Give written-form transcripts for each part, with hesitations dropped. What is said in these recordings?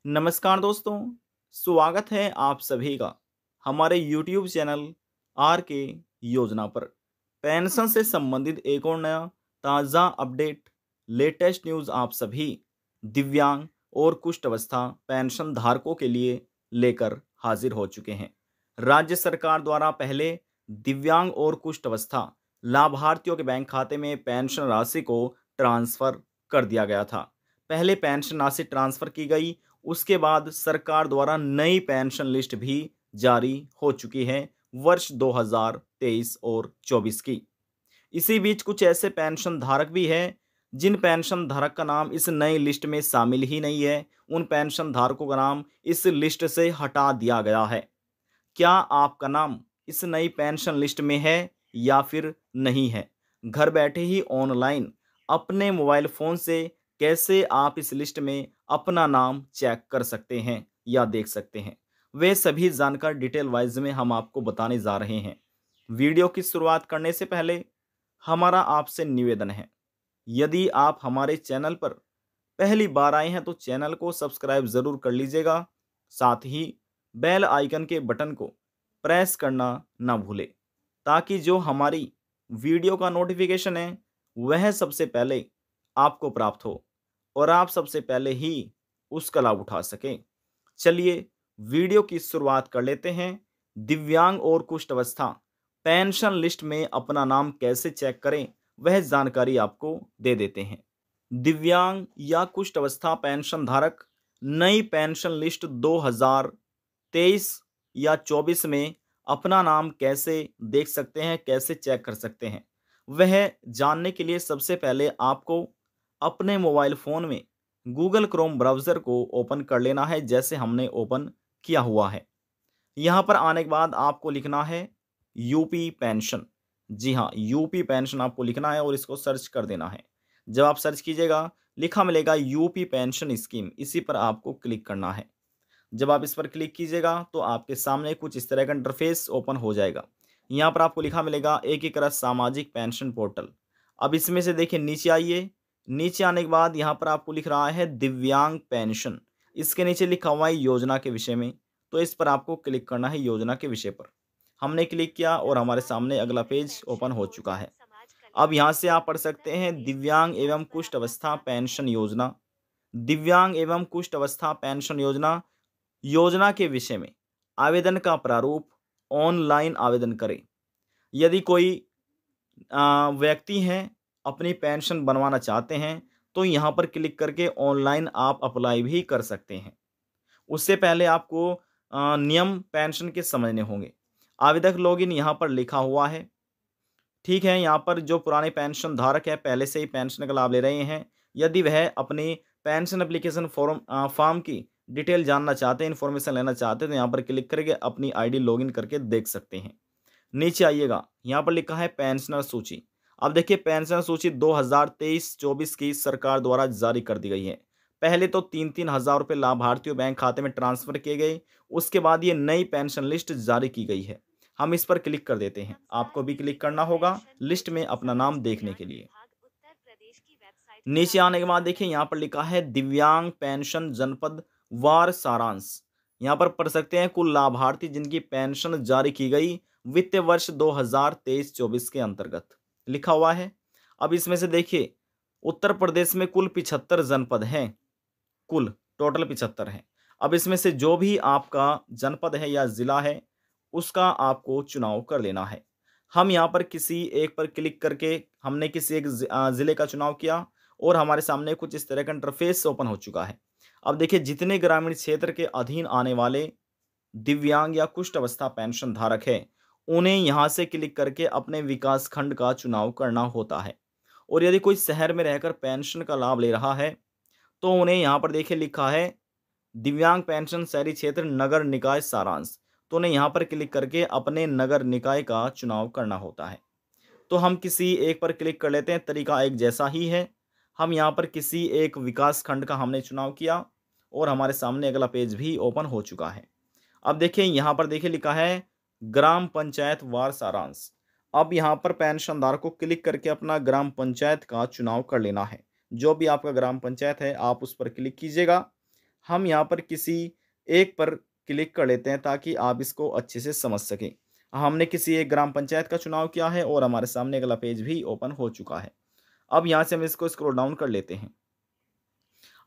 नमस्कार दोस्तों, स्वागत है आप सभी का हमारे YouTube चैनल आर के योजना पर। पेंशन से संबंधित एक और नया ताज़ा अपडेट, लेटेस्ट न्यूज़ आप सभी दिव्यांग और कुष्ठ अवस्था पेंशन धारकों के लिए लेकर हाजिर हो चुके हैं। राज्य सरकार द्वारा पहले दिव्यांग और कुष्ठ अवस्था लाभार्थियों के बैंक खाते में पेंशन राशि को ट्रांसफ़र कर दिया गया था। पहले पेंशन राशि ट्रांसफ़र की गई, उसके बाद सरकार द्वारा नई पेंशन लिस्ट भी जारी हो चुकी है वर्ष 2023 और 24 की। इसी बीच कुछ ऐसे पेंशन धारक भी हैं जिन पेंशन धारक का नाम इस नई लिस्ट में शामिल ही नहीं है। उन पेंशन धारकों का नाम इस लिस्ट से हटा दिया गया है। क्या आपका नाम इस नई पेंशन लिस्ट में है या फिर नहीं है? घर बैठे ही ऑनलाइन अपने मोबाइल फ़ोन से कैसे आप इस लिस्ट में अपना नाम चेक कर सकते हैं या देख सकते हैं? वे सभी जानकारी डिटेल वाइज में हम आपको बताने जा रहे हैं। वीडियो की शुरुआत करने से पहले हमारा आपसे निवेदन है, यदि आप हमारे चैनल पर पहली बार आए हैं तो चैनल को सब्सक्राइब ज़रूर कर लीजिएगा। साथ ही बेल आइकन के बटन को प्रेस करना ना भूलें, ताकि जो हमारी वीडियो का नोटिफिकेशन है वह सबसे पहले आपको प्राप्त हो और आप सबसे पहले ही उसका लाभ उठा सकें। चलिए वीडियो की शुरुआत कर लेते हैं। दिव्यांग और कुष्ठ अवस्था पेंशन लिस्ट में अपना नाम कैसे चेक करें, वह जानकारी आपको दे देते हैं। दिव्यांग या कुष्ठ अवस्था पेंशन धारक नई पेंशन लिस्ट 2023 या 24 में अपना नाम कैसे देख सकते हैं, कैसे चेक कर सकते हैं, वह जानने के लिए सबसे पहले आपको अपने मोबाइल फ़ोन में गूगल क्रोम ब्राउज़र को ओपन कर लेना है, जैसे हमने ओपन किया हुआ है। यहाँ पर आने के बाद आपको लिखना है यूपी पेंशन। जी हाँ, यूपी पेंशन आपको लिखना है और इसको सर्च कर देना है। जब आप सर्च कीजिएगा, लिखा मिलेगा यूपी पेंशन स्कीम, इसी पर आपको क्लिक करना है। जब आप इस पर क्लिक कीजिएगा तो आपके सामने कुछ इस तरह का इंटरफेस ओपन हो जाएगा। यहाँ पर आपको लिखा मिलेगा एकीकृत सामाजिक पेंशन पोर्टल। अब इसमें से देखिए नीचे आइए। नीचे आने के बाद यहाँ पर आपको लिख रहा है दिव्यांग पेंशन। इसके नीचे लिखा हुआ है योजना के विषय में, तो इस पर आपको क्लिक करना है योजना के विषय पर। हमने क्लिक किया और हमारे सामने अगला पेज ओपन हो चुका है। अब यहाँ से आप पढ़ सकते हैं दिव्यांग एवं कुष्ठ अवस्था पेंशन योजना। दिव्यांग एवं कुष्ठ अवस्था पेंशन योजना योजना के विषय में आवेदन का प्रारूप ऑनलाइन आवेदन करें। यदि कोई व्यक्ति हैं अपनी पेंशन बनवाना चाहते हैं तो यहाँ पर क्लिक करके ऑनलाइन आप अप्लाई भी कर सकते हैं। उससे पहले आपको नियम पेंशन के समझने होंगे। आवेदक लॉगिन यहाँ पर लिखा हुआ है। ठीक है, यहाँ पर जो पुराने पेंशन धारक है पहले से ही पेंशन का लाभ ले रहे हैं, यदि वह अपनी पेंशन एप्लीकेशन फॉर्म की डिटेल जानना चाहते हैं, इन्फॉर्मेशन लेना चाहते हैं, तो यहाँ पर क्लिक करके अपनी आईडी लॉगिन करके देख सकते हैं। नीचे आइएगा, यहाँ पर लिखा है पेंशनर सूची। अब देखिए पेंशनर सूची 2023-24 की सरकार द्वारा जारी कर दी गई है। पहले तो 3-3 हज़ार रुपये लाभार्थियों बैंक खाते में ट्रांसफर किए गए, उसके बाद ये नई पेंशन लिस्ट जारी की गई है। हम इस पर क्लिक कर देते हैं। आपको भी क्लिक करना होगा लिस्ट में अपना नाम देखने के लिए। नीचे आने के बाद देखिए यहाँ पर लिखा है दिव्यांग पेंशन जनपद वार सारांश। यहाँ पर पढ़ सकते हैं कुल लाभार्थी जिनकी पेंशन जारी की गई वित्तीय वर्ष 2023-24 के अंतर्गत लिखा हुआ है। अब इसमें से देखिए उत्तर प्रदेश में कुल 75 जनपद हैं। कुल टोटल 75 हैं। अब इसमें से जो भी आपका जनपद है या ज़िला है, उसका आपको चुनाव कर लेना है। हम यहाँ पर किसी एक पर क्लिक करके हमने किसी एक ज़िले का चुनाव किया और हमारे सामने कुछ इस तरह का इंटरफेस ओपन हो चुका है। अब देखिए जितने ग्रामीण क्षेत्र के अधीन आने वाले दिव्यांग या कुष्ठ अवस्था पेंशन धारक है, उन्हें यहाँ से क्लिक करके अपने विकास खंड का चुनाव करना होता है। और यदि कोई शहर में रहकर पेंशन का लाभ ले रहा है तो उन्हें यहाँ पर देखिए लिखा है दिव्यांग पेंशन शहरी क्षेत्र नगर निकाय सारांश, तो उन्हें यहाँ पर क्लिक करके अपने नगर निकाय का चुनाव करना होता है। तो हम किसी एक पर क्लिक कर लेते हैं, तरीका एक जैसा ही है। हम यहाँ पर किसी एक विकास खंड का हमने चुनाव किया और हमारे सामने अगला पेज भी ओपन हो चुका है। अब देखिए यहाँ पर देखिए लिखा है ग्राम पंचायत वार सारांश। अब यहाँ पर पेंशनधारक को क्लिक करके अपना ग्राम पंचायत का चुनाव कर लेना है। जो भी आपका ग्राम पंचायत है आप उस पर क्लिक कीजिएगा। हम यहाँ पर किसी एक पर क्लिक कर लेते हैं ताकि आप इसको अच्छे से समझ सकें। हमने किसी एक ग्राम पंचायत का चुनाव किया है और हमारे सामने अगला पेज भी ओपन हो चुका है। अब यहाँ से हम इसको स्क्रॉल डाउन कर लेते हैं।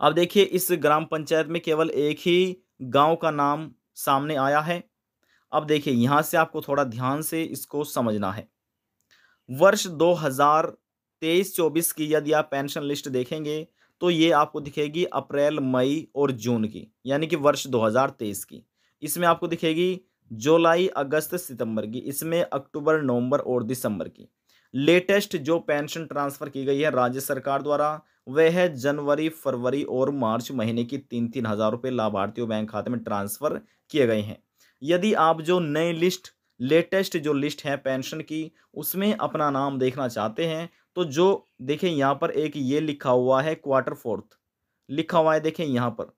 अब देखिए इस ग्राम पंचायत में केवल एक ही गांव का नाम सामने आया है। अब देखिए यहाँ से आपको थोड़ा ध्यान से इसको समझना है। वर्ष 2023-24 की यदि आप पेंशन लिस्ट देखेंगे तो ये आपको दिखेगी अप्रैल, मई और जून की, यानी कि वर्ष 2023 की। इसमें आपको दिखेगी जुलाई, अगस्त, सितंबर की। इसमें अक्टूबर, नवंबर और दिसंबर की। लेटेस्ट जो पेंशन ट्रांसफर की गई है राज्य सरकार द्वारा वह है जनवरी, फरवरी और मार्च महीने की 3-3 हज़ार रुपये लाभार्थियों बैंक खाते में ट्रांसफर किए गए हैं। यदि आप जो नई लिस्ट, लेटेस्ट जो लिस्ट है पेंशन की, उसमें अपना नाम देखना चाहते हैं तो जो देखें यहाँ पर एक ये लिखा हुआ है क्वार्टर फोर्थ लिखा हुआ है, देखें यहाँ पर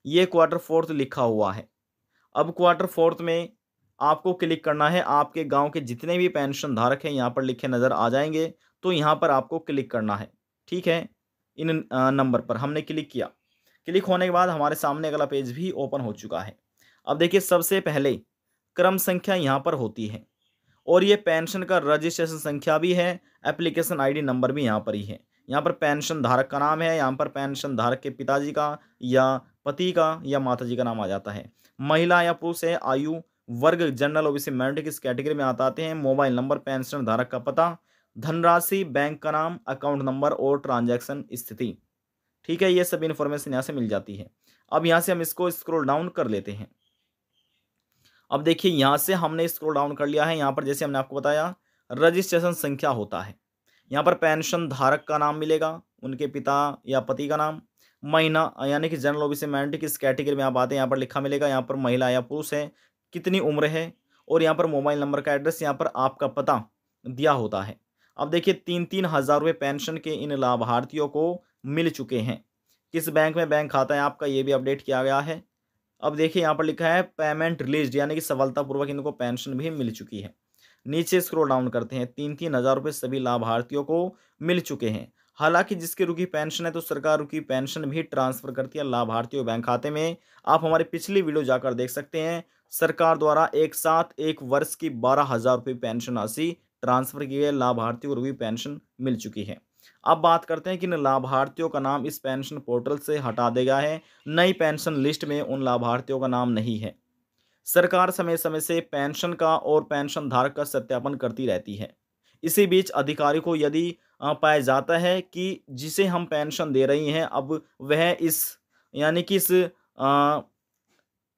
ये क्वार्टर फोर्थ लिखा हुआ है। अब क्वार्टर फोर्थ में आपको क्लिक करना है। आपके गांव के जितने भी पेंशन धारक हैं यहाँ पर लिखे नज़र आ जाएंगे, तो यहाँ पर आपको क्लिक करना है। ठीक है, इन नंबर पर हमने क्लिक किया। क्लिक होने के बाद हमारे सामने अगला पेज भी ओपन हो चुका है। अब देखिए सबसे पहले क्रम संख्या यहाँ पर होती है और ये पेंशन का रजिस्ट्रेशन संख्या भी है, एप्लीकेशन आईडी नंबर भी यहाँ पर ही है। यहाँ पर पेंशन धारक का नाम है, यहाँ पर पेंशन धारक के पिताजी का या पति का या माताजी का नाम आ जाता है। महिला या पुरुष है, आयु वर्ग जनरल ओबीसी मेरिट किस कैटेगरी में आते हैं, मोबाइल नंबर, पेंशन धारक का पता, धनराशि, बैंक का नाम, अकाउंट नंबर और ट्रांजैक्शन स्थिति। ठीक है, ये सब इन्फॉर्मेशन यहाँ से मिल जाती है। अब यहाँ से हम इसको स्क्रॉल डाउन कर लेते हैं। अब देखिए यहाँ से हमने स्क्रॉल डाउन कर लिया है। यहाँ पर जैसे हमने आपको बताया रजिस्ट्रेशन संख्या होता है। यहाँ पर पेंशन धारक का नाम मिलेगा, उनके पिता या पति का नाम, महीना यानी कि जनरल ओबीसी मेरिट किस कैटेगरी में आप आते हैं यहाँ पर लिखा मिलेगा। यहाँ पर महिला या पुरुष है, कितनी उम्र है और यहाँ पर मोबाइल नंबर का एड्रेस, यहाँ पर आपका पता दिया होता है। अब देखिए 3-3 हज़ार रुपये पेंशन के इन लाभार्थियों को मिल चुके हैं। किस बैंक में बैंक खाता है आपका ये भी अपडेट किया गया है। अब देखिए यहाँ पर लिखा है पेमेंट रिलीज्ड, यानी कि सफलतापूर्वक इनको पेंशन भी मिल चुकी है। नीचे स्क्रॉल डाउन करते हैं, 3-3 हज़ार रुपये सभी लाभार्थियों को मिल चुके हैं। हालांकि जिसकी रुकी पेंशन है तो सरकार रुकी पेंशन भी ट्रांसफर करती है लाभार्थियों बैंक खाते में। आप हमारी पिछली वीडियो जाकर देख सकते हैं। सरकार द्वारा एक साथ एक वर्ष की 12,000 रुपये पेंशन राशि ट्रांसफर की गई, लाभार्थियों को रुकी पेंशन मिल चुकी है। अब बात करते हैं कि इन लाभार्थियों का नाम इस पेंशन पोर्टल से हटा दिया गया है। नई पेंशन लिस्ट में उन लाभार्थियों का नाम नहीं है। सरकार समय समय से पेंशन का और पेंशन धारक का सत्यापन करती रहती है। इसी बीच अधिकारी को यदि पाया जाता है कि जिसे हम पेंशन दे रही हैं अब वह इस यानी कि इस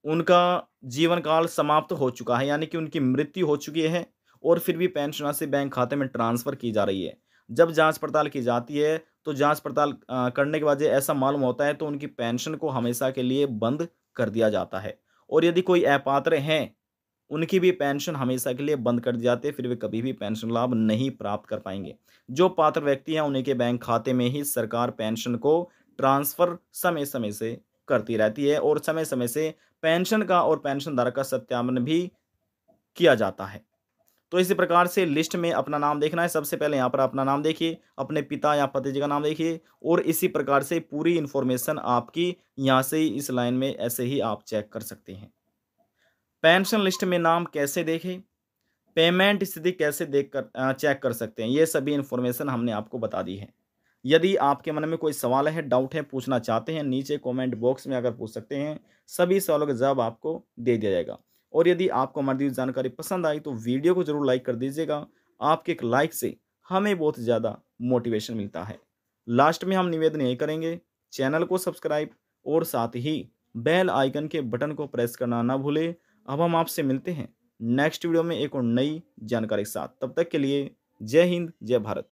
उनका जीवन काल समाप्त हो चुका है, यानी कि उनकी मृत्यु हो चुकी है और फिर भी पेंशन राशि बैंक खाते में ट्रांसफर की जा रही है। जब जांच पड़ताल की जाती है तो जांच पड़ताल करने के बाद जो ऐसा मालूम होता है तो उनकी पेंशन को हमेशा के लिए बंद कर दिया जाता है। और यदि कोई अपात्र हैं उनकी भी पेंशन हमेशा के लिए बंद कर दी जाती है, फिर वे कभी भी पेंशन लाभ नहीं प्राप्त कर पाएंगे। जो पात्र व्यक्ति हैं उन्हीं के बैंक खाते में ही सरकार पेंशन को ट्रांसफर समय समय से करती रहती है और समय समय से पेंशन का और पेंशन धारक का सत्यापन भी किया जाता है। तो इसी प्रकार से लिस्ट में अपना नाम देखना है। सबसे पहले यहाँ पर अपना नाम देखिए, अपने पिता या पति जी का नाम देखिए और इसी प्रकार से पूरी इन्फॉर्मेशन आपकी यहाँ से ही इस लाइन में ऐसे ही आप चेक कर सकते हैं। पेंशन लिस्ट में नाम कैसे देखें, पेमेंट स्थिति कैसे देखकर चेक कर सकते हैं, ये सभी इन्फॉर्मेशन हमने आपको बता दी है। यदि आपके मन में कोई सवाल है, डाउट है, पूछना चाहते हैं, नीचे कमेंट बॉक्स में आकर पूछ सकते हैं। सभी सवालों का जवाब आपको दे दिया जाएगा। और यदि आपको हमारी दी हुई जानकारी पसंद आई तो वीडियो को जरूर लाइक कर दीजिएगा। आपके एक लाइक से हमें बहुत ज़्यादा मोटिवेशन मिलता है। लास्ट में हम निवेदन यही करेंगे, चैनल को सब्सक्राइब और साथ ही बेल आइकन के बटन को प्रेस करना ना भूलें। अब हम आपसे मिलते हैं नेक्स्ट वीडियो में एक और नई जानकारी के साथ। तब तक के लिए जय हिंद, जय भारत।